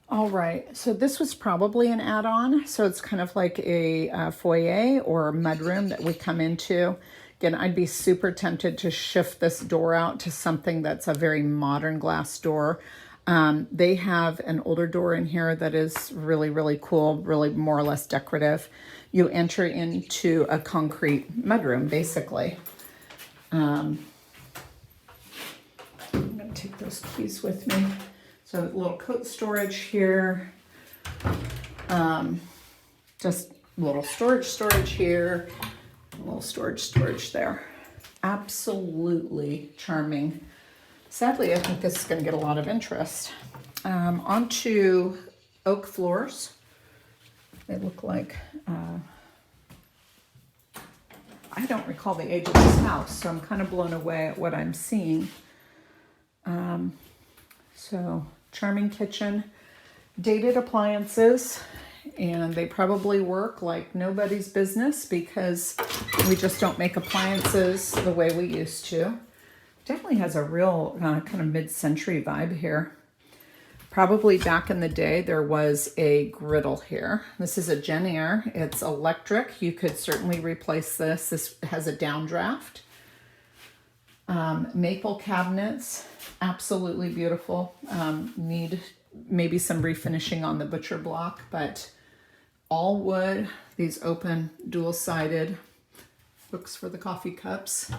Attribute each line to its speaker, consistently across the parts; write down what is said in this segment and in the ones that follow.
Speaker 1: All right, so this was probably an add-on. So it's kind of like a foyer or mudroom that we come into. Again, I'd be super tempted to shift this door out to something that's a very modern glass door. They have an older door in here that is really, really cool, really more or less decorative. You enter into a concrete mudroom, basically. I'm going to take those keys with me. So a little coat storage here, just a little storage here, a little storage there. Absolutely charming. Sadly, I think this is going to get a lot of interest. Onto oak floors. They look like, I don't recall the age of this house, so I'm kind of blown away at what I'm seeing. So charming kitchen, dated appliances, and they probably work like nobody's business because we just don't make appliances the way we used to. Definitely has a real kind of mid-century vibe here. Probably back in the day there was a griddle here. This is a Jenn-Air. It's electric. You could certainly replace this. This has a downdraft. Maple cabinets, absolutely beautiful. Need maybe some refinishing on the butcher block, but all wood. These open dual-sided hooks for the coffee cups.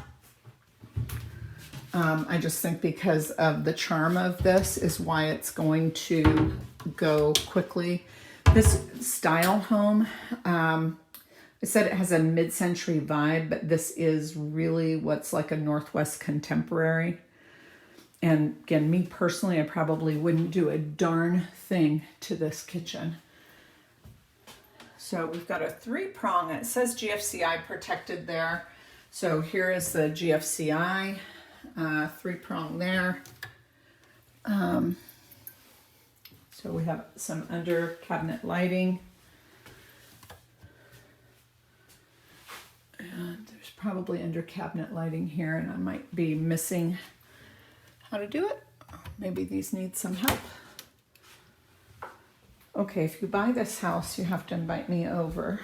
Speaker 1: I just think because of the charm of this is why it's going to go quickly. This style home, I said it has a mid-century vibe, but this is really what's like a Northwest contemporary. And again, me personally, I probably wouldn't do a darn thing to this kitchen. So we've got a 3-prong. It says GFCI protected there. So here is the GFCI 3-prong there. So we have some under cabinet lighting. And there's probably under cabinet lighting here, and I might be missing how to do it. Maybe these need some help. Okay, if you buy this house, you have to invite me over.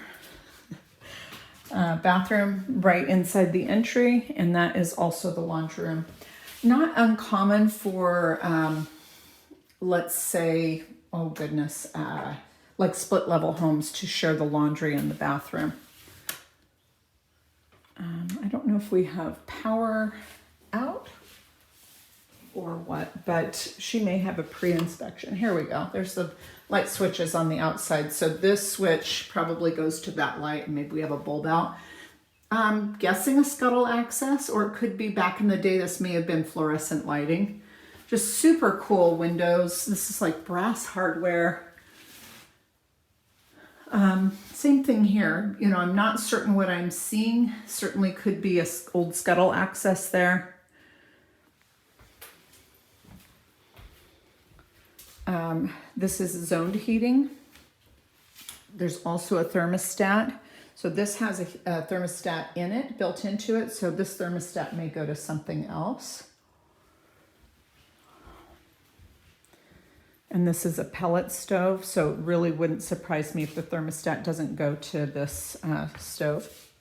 Speaker 1: Bathroom right inside the entry, and that is also the laundry room. Not uncommon for, let's say, oh goodness, like split level homes to share the laundry and the bathroom. I don't know if we have power out or what, but she may have a pre-inspection. Here we go. There's the light switches on the outside. So this switch probably goes to that light, and maybe we have a bulb out. I'm guessing a scuttle access, or it could be back in the day, this may have been fluorescent lighting. Just super cool windows. This is like brass hardware. Same thing here. You know, I'm not certain what I'm seeing. Certainly could be a old scuttle access there. This is zoned heating. There's also a thermostat. So this has a thermostat in it, built into it. So this thermostat may go to something else. And this is a pellet stove, so it really wouldn't surprise me if the thermostat doesn't go to this stove.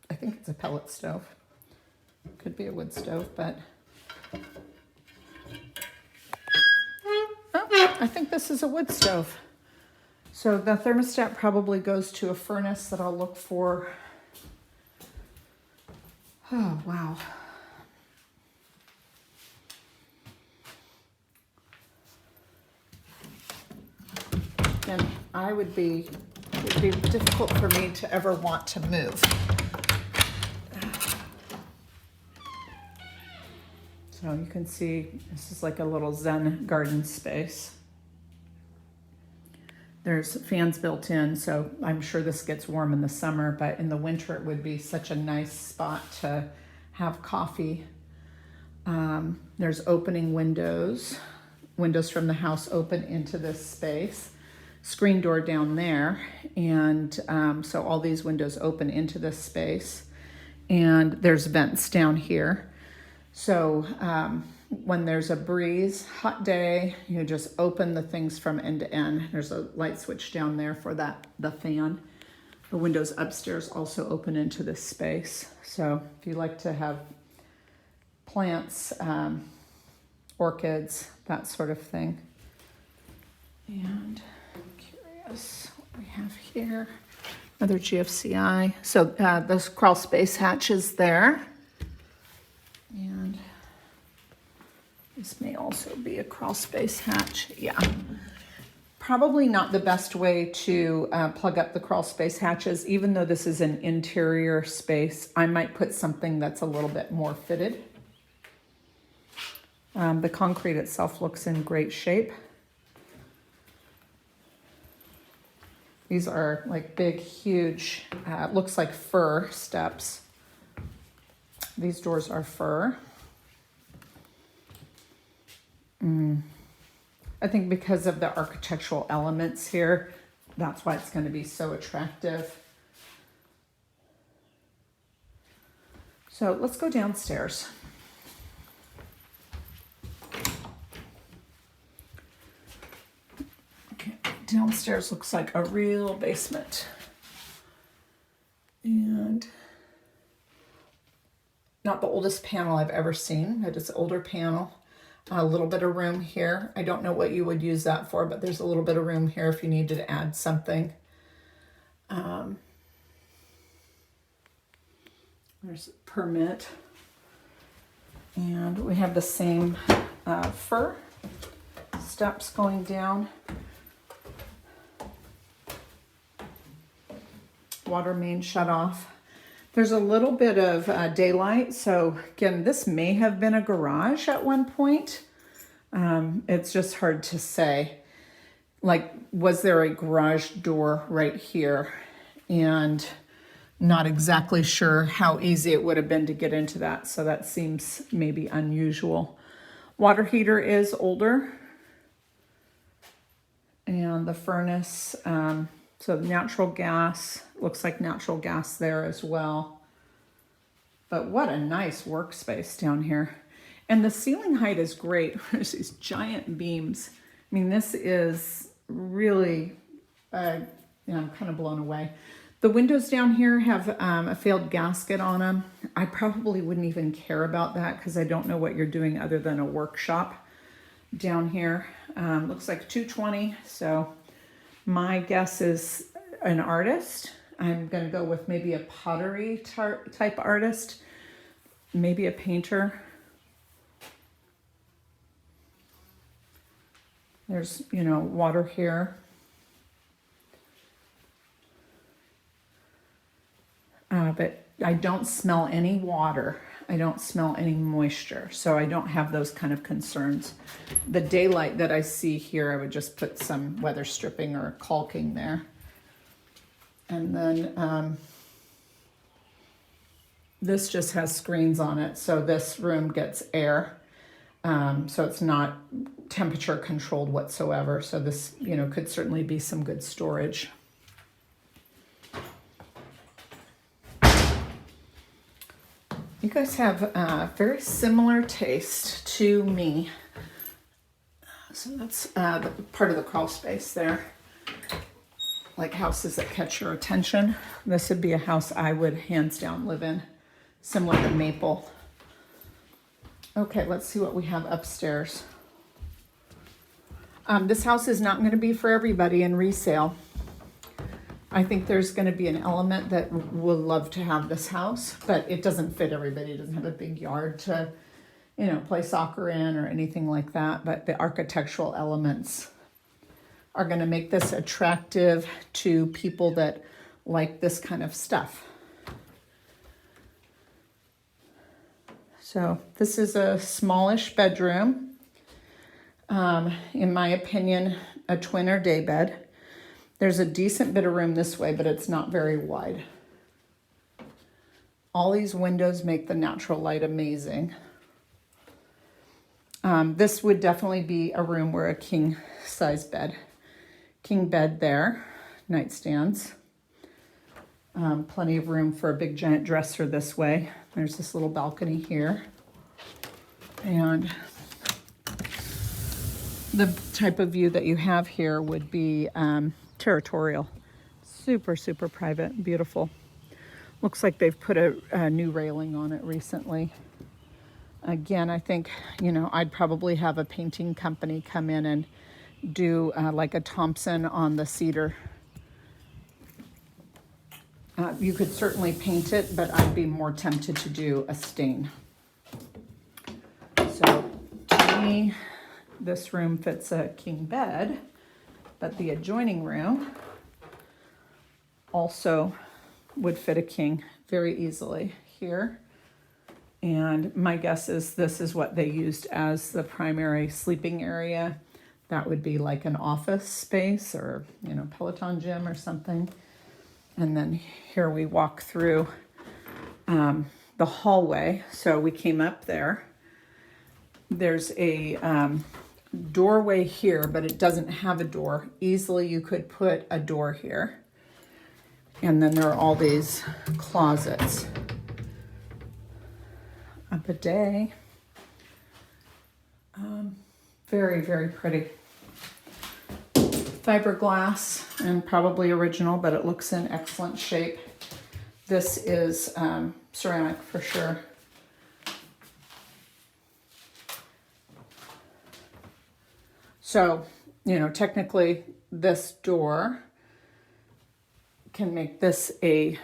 Speaker 1: I think it's a pellet stove. Could be a wood stove, but... Oh, I think this is a wood stove. So the thermostat probably goes to a furnace that I'll look for. Oh, wow. And it would be difficult for me to ever want to move. So you can see this is like a little Zen Garden space. There's fans built in, so I'm sure this gets warm in the summer, but in the winter it would be such a nice spot to have coffee. There's opening windows. Windows from the house open into this space. Screen door down there, and so all these windows open into this space, and there's vents down here. So when there's a breeze, hot day, you just open the things from end to end. There's a light switch down there for the fan. The windows upstairs also open into this space. So if you like to have plants, orchids, that sort of thing. And I'm curious what we have here. Another GFCI. So this crawl space hatch is there. And this may also be a crawl space hatch. Yeah. Probably not the best way to plug up the crawl space hatches. Even though this is an interior space, I might put something that's a little bit more fitted. The concrete itself looks in great shape. These are like big, huge, looks like fir steps. These doors are fir. I think because of the architectural elements here, that's why it's going to be so attractive. So let's go downstairs. Okay, downstairs looks like a real basement. And not the oldest panel I've ever seen, but it's an older panel. A little bit of room here. I don't know what you would use that for, but there's a little bit of room here if you needed to add something. There's a permit. And we have the same fir steps going down. Water main shut off. There's a little bit of daylight, so again, this may have been a garage at one point. It's just hard to say. Like, was there a garage door right here? And not exactly sure how easy it would have been to get into that, so that seems maybe unusual. Water heater is older. And the furnace, so natural gas, looks like natural gas there as well. But what a nice workspace down here. And the ceiling height is great. There's these giant beams. I mean, this is really, I'm kind of blown away. The windows down here have a failed gasket on them. I probably wouldn't even care about that because I don't know what you're doing other than a workshop down here. Looks like 220, so my guess is an artist. I'm going to go with maybe a pottery type artist, maybe a painter. There's, water here. But I don't smell any water. I don't smell any moisture, so I don't have those kind of concerns. The daylight that I see here, I would just put some weather stripping or caulking there. And then this just has screens on it, so this room gets air. So it's not temperature controlled whatsoever. So this, could certainly be some good storage. You guys have a very similar taste to me. So that's the part of the crawl space there. Like houses that catch your attention. This would be a house I would hands down live in, similar to Maple. Okay, let's see what we have upstairs. This house is not going to be for everybody in resale. I think there's going to be an element that will love to have this house, but it doesn't fit everybody. It doesn't have a big yard to, play soccer in or anything like that. But the architectural elements are going to make this attractive to people that like this kind of stuff. So this is a smallish bedroom. In my opinion, a twin or day bed. There's a decent bit of room this way, but it's not very wide. All these windows make the natural light amazing. This would definitely be a room where a king size bed. King bed there, nightstands. Plenty of room for a big giant dresser this way. There's this little balcony here. And The type of view that you have here would be territorial. Super, super private, beautiful. Looks like they've put a new railing on it recently. Again, I think, I'd probably have a painting company come in and do like a Thompson on the cedar. You could certainly paint it, but I'd be more tempted to do a stain. So to me, this room fits a king bed, but the adjoining room also would fit a king very easily here. And my guess is this is what they used as the primary sleeping area. That would be like an office space or, Peloton gym or something. And then here we walk through the hallway. So we came up there. There's a doorway here, but it doesn't have a door. Easily you could put a door here. And then there are all these closets. A bidet. Very, very pretty. Fiberglass and probably original, but it looks in excellent shape. This is ceramic for sure. So, technically this door can make this a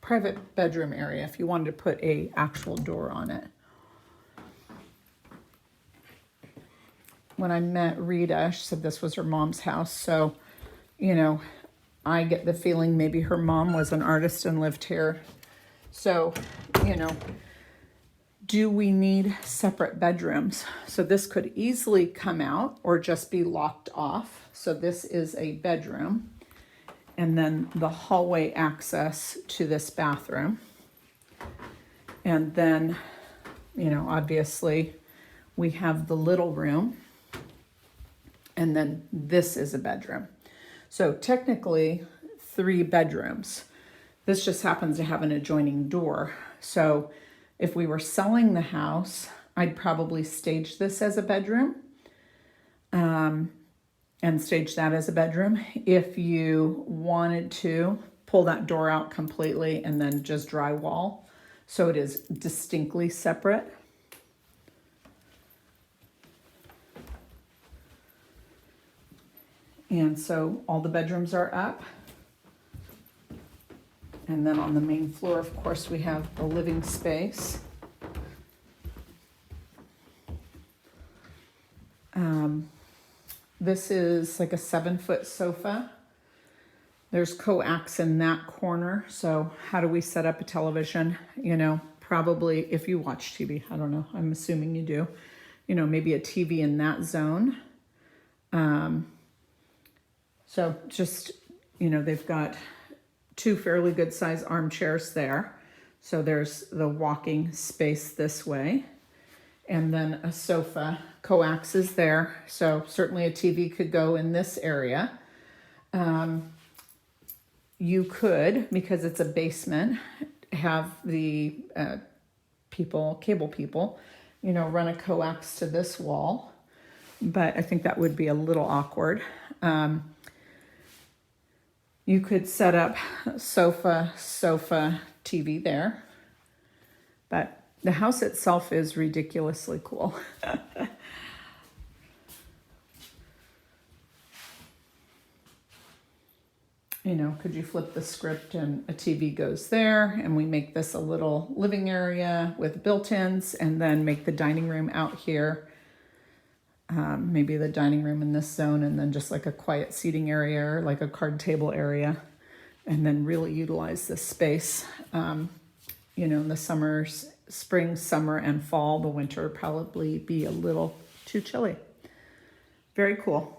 Speaker 1: private bedroom area if you wanted to put a actual door on it. When I met Rita, she said this was her mom's house. So, I get the feeling maybe her mom was an artist and lived here. So, do we need separate bedrooms? So this could easily come out or just be locked off. So this is a bedroom. And then the hallway access to this bathroom. And then, obviously we have the little room. And then this is a bedroom. So technically 3 bedrooms. This just happens to have an adjoining door. So if we were selling the house, I'd probably stage this as a bedroom and stage that as a bedroom. If you wanted to pull that door out completely and then just drywall, so it is distinctly separate. And so all the bedrooms are up. And then on the main floor, of course, we have the living space. This is like a 7-foot sofa. There's coax in that corner. So how do we set up a television? Probably if you watch TV, I don't know, I'm assuming you do, maybe a TV in that zone. So just, they've got 2 fairly good size armchairs there. So there's the walking space this way. And then a sofa coaxes there. So certainly a TV could go in this area. You could, because it's a basement, have the cable people, run a coax to this wall. But I think that would be a little awkward. You could set up sofa, TV there. But the house itself is ridiculously cool. Could you flip the script and a TV goes there, and we make this a little living area with built-ins, and then make the dining room out here. Maybe the dining room in this zone, and then just like a quiet seating area or like a card table area, and then really utilize this space. In the spring, summer, and fall. The winter would probably be a little too chilly. Very cool.